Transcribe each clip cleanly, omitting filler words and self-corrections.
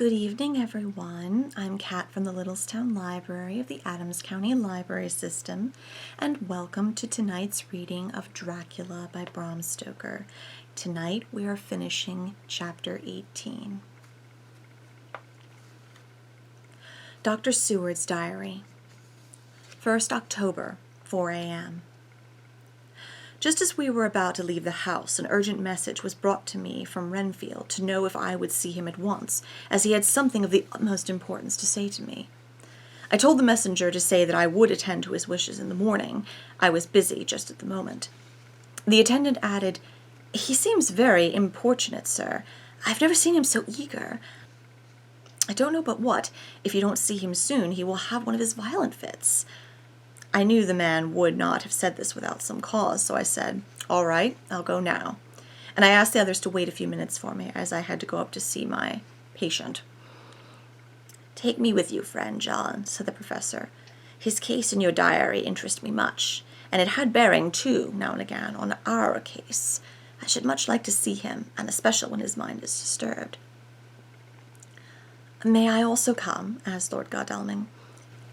Good evening, everyone. I'm Kat from the Littlestown Library of the Adams County Library System, and welcome to tonight's reading of Dracula by Bram Stoker. Tonight we are finishing Chapter 18. Dr. Seward's Diary. 1st October, 4 a.m. Just as we were about to leave the house, an urgent message was brought to me from Renfield to know if I would see him at once, as he had something of the utmost importance to say to me. I told the messenger to say that I would attend to his wishes in the morning. I was busy just at the moment. The attendant added, "He seems very importunate, sir. I've never seen him so eager. I don't know but what, if you don't see him soon, he will have one of his violent fits." I knew the man would not have said this without some cause, so I said, "All right, I'll go now." And I asked the others to wait a few minutes for me, as I had to go up to see my patient. "Take me with you, friend John," said the professor. "His case in your diary interests me much, and it had bearing, too, now and again, on our case. I should much like to see him, and especially when his mind is disturbed." "May I also come?" asked Lord Godalming.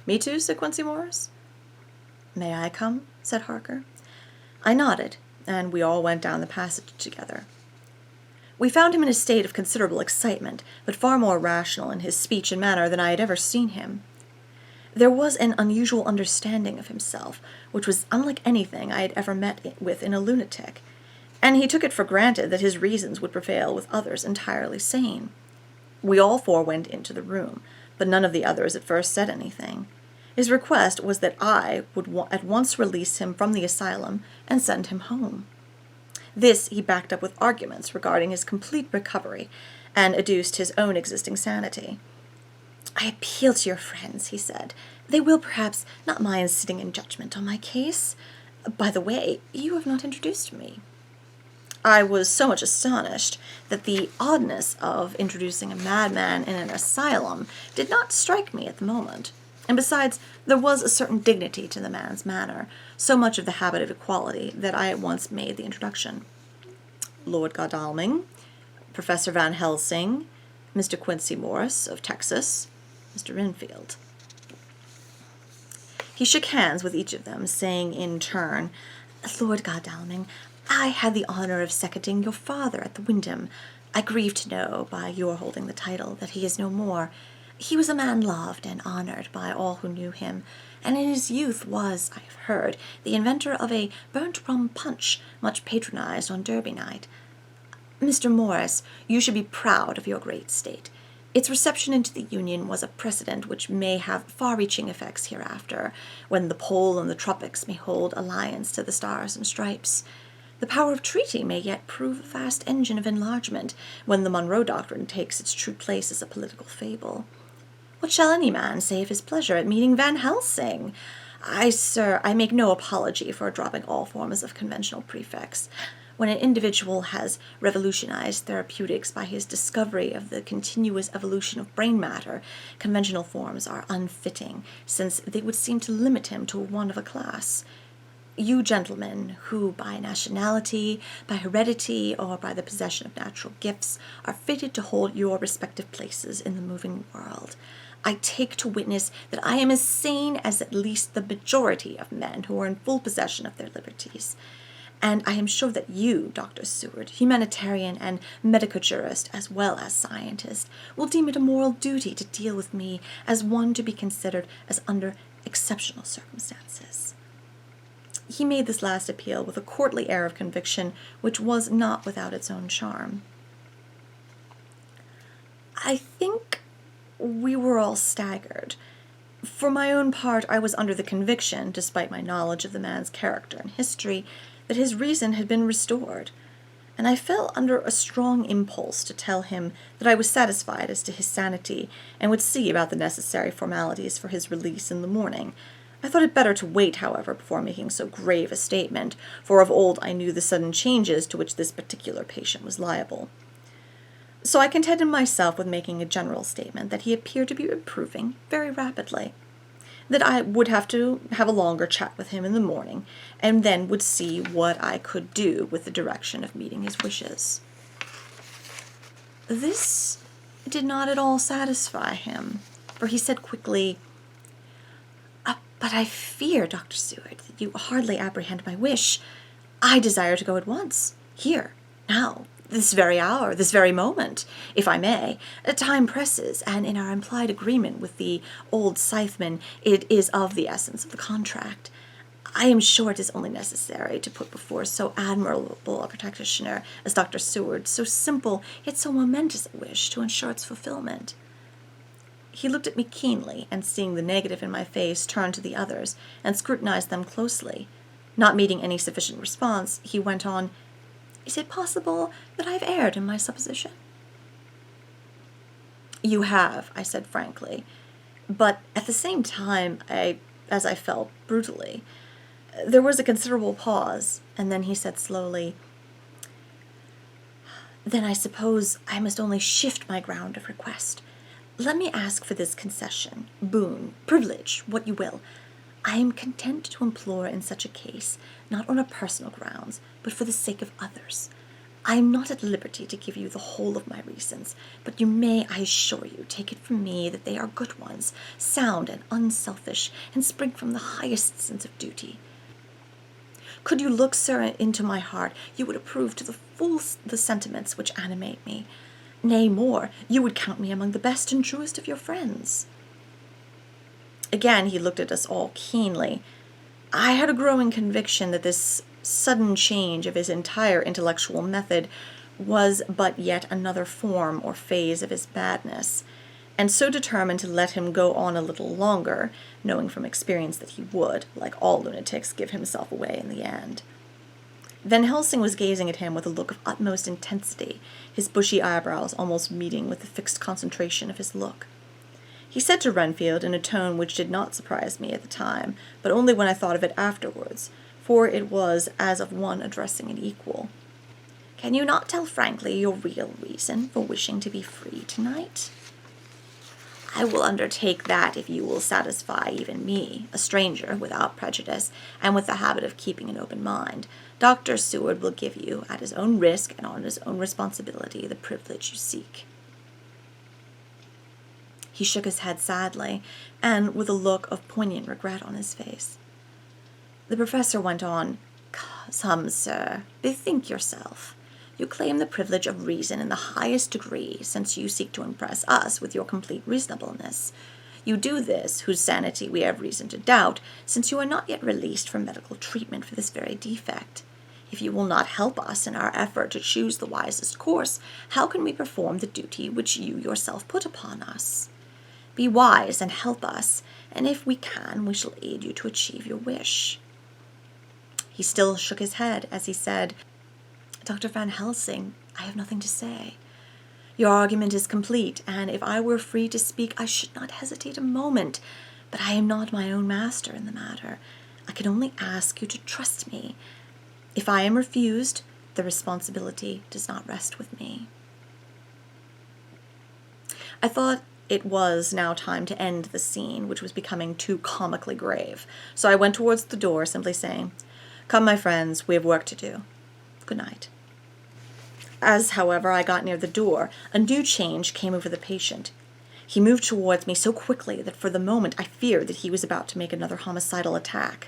"Me too?" said Quincey Morris. "May I come?" said Harker. I nodded, and we all went down the passage together. We found him in a state of considerable excitement, but far more rational in his speech and manner than I had ever seen him. There was an unusual understanding of himself, which was unlike anything I had ever met with in a lunatic, and he took it for granted that his reasons would prevail with others entirely sane. We all four went into the room, but none of the others at first said anything. His request was that I would at once release him from the asylum and send him home. This he backed up with arguments regarding his complete recovery, and adduced his own existing sanity. "I appeal to your friends," he said. "They will perhaps not mind sitting in judgment on my case. By the way, you have not introduced me." I was so much astonished that the oddness of introducing a madman in an asylum did not strike me at the moment. And besides, there was a certain dignity to the man's manner, so much of the habit of equality, that I at once made the introduction. "Lord Godalming, Professor Van Helsing, Mr. Quincey Morris of Texas, Mr. Renfield." He shook hands with each of them, saying in turn, "Lord Godalming, I had the honor of seconding your father at the Wyndham. I grieve to know, by your holding the title, that he is no more. He was a man loved and honored by all who knew him, and in his youth was, I have heard, the inventor of a burnt rum punch much patronized on Derby night. Mr. Morris, you should be proud of your great state. Its reception into the Union was a precedent which may have far-reaching effects hereafter, when the pole and the tropics may hold alliance to the stars and stripes. The power of treaty may yet prove a vast engine of enlargement, when the Monroe Doctrine takes its true place as a political fable. What shall any man say of his pleasure at meeting Van Helsing? Sir, I make no apology for dropping all forms of conventional prefix. When an individual has revolutionized therapeutics by his discovery of the continuous evolution of brain matter, conventional forms are unfitting, since they would seem to limit him to one of a class. You gentlemen, who by nationality, by heredity, or by the possession of natural gifts, are fitted to hold your respective places in the moving world, I take to witness that I am as sane as at least the majority of men who are in full possession of their liberties. And I am sure that you, Dr. Seward, humanitarian and medico-jurist as well as scientist, will deem it a moral duty to deal with me as one to be considered as under exceptional circumstances." He made this last appeal with a courtly air of conviction which was not without its own charm. I think we were all staggered. For my own part, I was under the conviction, despite my knowledge of the man's character and history, that his reason had been restored, and I fell under a strong impulse to tell him that I was satisfied as to his sanity, and would see about the necessary formalities for his release in the morning. I thought it better to wait, however, before making so grave a statement, for of old I knew the sudden changes to which this particular patient was liable. So I contented myself with making a general statement that he appeared to be improving very rapidly, that I would have to have a longer chat with him in the morning, and then would see what I could do with the direction of meeting his wishes. This did not at all satisfy him, for he said quickly, "But I fear, Dr. Seward, that you hardly apprehend my wish. I desire to go at once, here, now, this very hour, this very moment, if I may. Time presses, and in our implied agreement with the old scytheman, it is of the essence of the contract. I am sure it is only necessary to put before so admirable a practitioner as Dr. Seward so simple yet so momentous a wish to ensure its fulfillment." He looked at me keenly, and seeing the negative in my face, turned to the others and scrutinized them closely. Not meeting any sufficient response, he went on, "Is it possible that I have erred in my supposition?" "You have," I said frankly, but at the same time, as I felt, brutally. There was a considerable pause, and then he said slowly, "Then I suppose I must only shift my ground of request. Let me ask for this concession, boon, privilege, what you will. I am content to implore in such a case, not on a personal grounds, but for the sake of others. I am not at liberty to give you the whole of my reasons, but you may, I assure you, take it from me that they are good ones, sound and unselfish, and spring from the highest sense of duty. Could you look, sir, into my heart, you would approve to the full the sentiments which animate me. Nay, more, you would count me among the best and truest of your friends." Again he looked at us all keenly. I had a growing conviction that this sudden change of his entire intellectual method was but yet another form or phase of his madness, and so determined to let him go on a little longer, knowing from experience that he would, like all lunatics, give himself away in the end. Van Helsing was gazing at him with a look of utmost intensity, his bushy eyebrows almost meeting with the fixed concentration of his look. He said to Renfield in a tone which did not surprise me at the time, but only when I thought of it afterwards, for it was as of one addressing an equal, "Can you not tell frankly your real reason for wishing to be free tonight?" "I will undertake that if you will satisfy even me, a stranger, without prejudice, and with the habit of keeping an open mind. Dr. Seward will give you, at his own risk and on his own responsibility, the privilege you seek." He shook his head sadly, and with a look of poignant regret on his face. The professor went on, "Come, sir, bethink yourself. You claim the privilege of reason in the highest degree, since you seek to impress us with your complete reasonableness. You do this, whose sanity we have reason to doubt, since you are not yet released from medical treatment for this very defect. If you will not help us in our effort to choose the wisest course, how can we perform the duty which you yourself put upon us? Be wise and help us, and if we can, we shall aid you to achieve your wish." He still shook his head as he said, "Dr. Van Helsing, I have nothing to say. Your argument is complete, and if I were free to speak, I should not hesitate a moment, but I am not my own master in the matter. I can only ask you to trust me. If I am refused, the responsibility does not rest with me." I thought it was now time to end the scene, which was becoming too comically grave, so I went towards the door, simply saying, "Come, my friends, we have work to do. Good night." As, however, I got near the door, a new change came over the patient. He moved towards me so quickly that for the moment I feared that he was about to make another homicidal attack.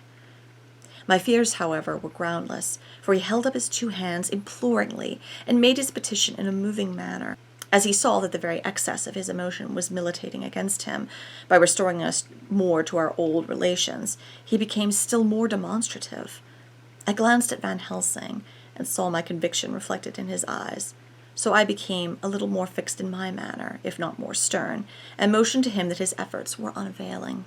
My fears, however, were groundless, for he held up his two hands imploringly and made his petition in a moving manner. As he saw that the very excess of his emotion was militating against him, by restoring us more to our old relations, he became still more demonstrative. I glanced at Van Helsing, and saw my conviction reflected in his eyes, so I became a little more fixed in my manner, if not more stern, and motioned to him that his efforts were unavailing.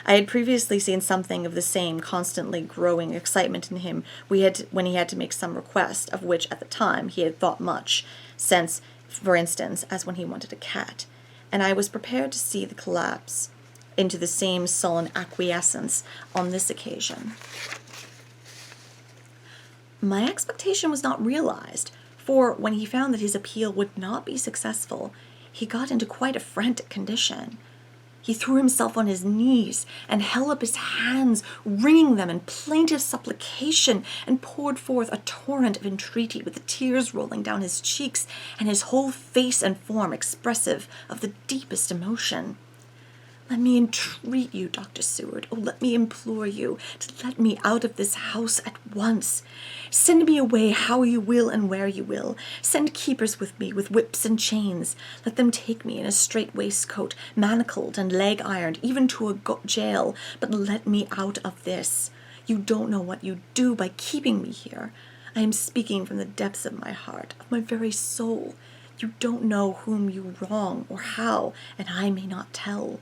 I had previously seen something of the same constantly growing excitement in him when he had to make some request, of which at the time he had thought much, since, for instance, as when he wanted a cat, and I was prepared to see the collapse into the same sullen acquiescence on this occasion. My expectation was not realized, for when he found that his appeal would not be successful, he got into quite a frantic condition. He threw himself on his knees and held up his hands, wringing them in plaintive supplication, and poured forth a torrent of entreaty with the tears rolling down his cheeks and his whole face and form expressive of the deepest emotion. Let me entreat you, Dr. Seward, oh, let me implore you to let me out of this house at once. Send me away how you will and where you will. Send keepers with me with whips and chains. Let them take me in a strait waistcoat, manacled and leg-ironed, even to a jail, but let me out of this. You don't know what you do by keeping me here. I am speaking from the depths of my heart, of my very soul. You don't know whom you wrong or how, and I may not tell.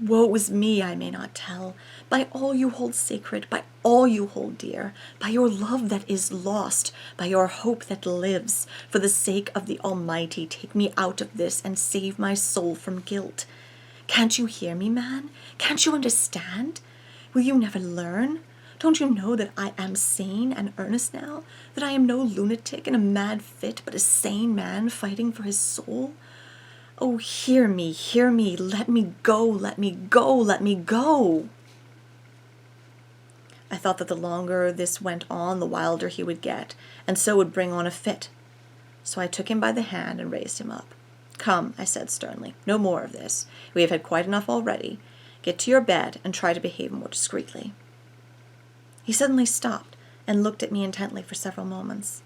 Woe is me, I may not tell. By all you hold sacred, by all you hold dear, by your love that is lost, by your hope that lives, for the sake of the Almighty, take me out of this and save my soul from guilt. Can't you hear me, man? Can't you understand? Will you never learn? Don't you know that I am sane and earnest now? That I am no lunatic in a mad fit, but a sane man fighting for his soul? Oh, hear me, let me go, let me go, let me go. I thought that the longer this went on, the wilder he would get, and so would bring on a fit. So I took him by the hand and raised him up. Come, I said sternly, no more of this. We have had quite enough already. Get to your bed and try to behave more discreetly. He suddenly stopped and looked at me intently for several moments.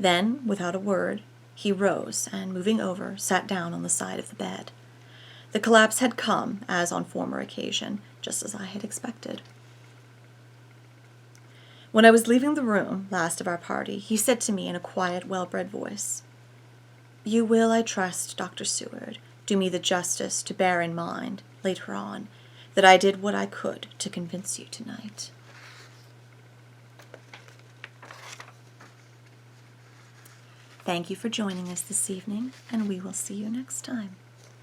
Then, without a word, he rose and, moving over, sat down on the side of the bed. The collapse had come, as on former occasion, just as I had expected. When I was leaving the room, last of our party, he said to me in a quiet, well-bred voice, "You will, I trust, Dr. Seward, do me the justice to bear in mind, later on, that I did what I could to convince you tonight." Thank you for joining us this evening, and we will see you next time.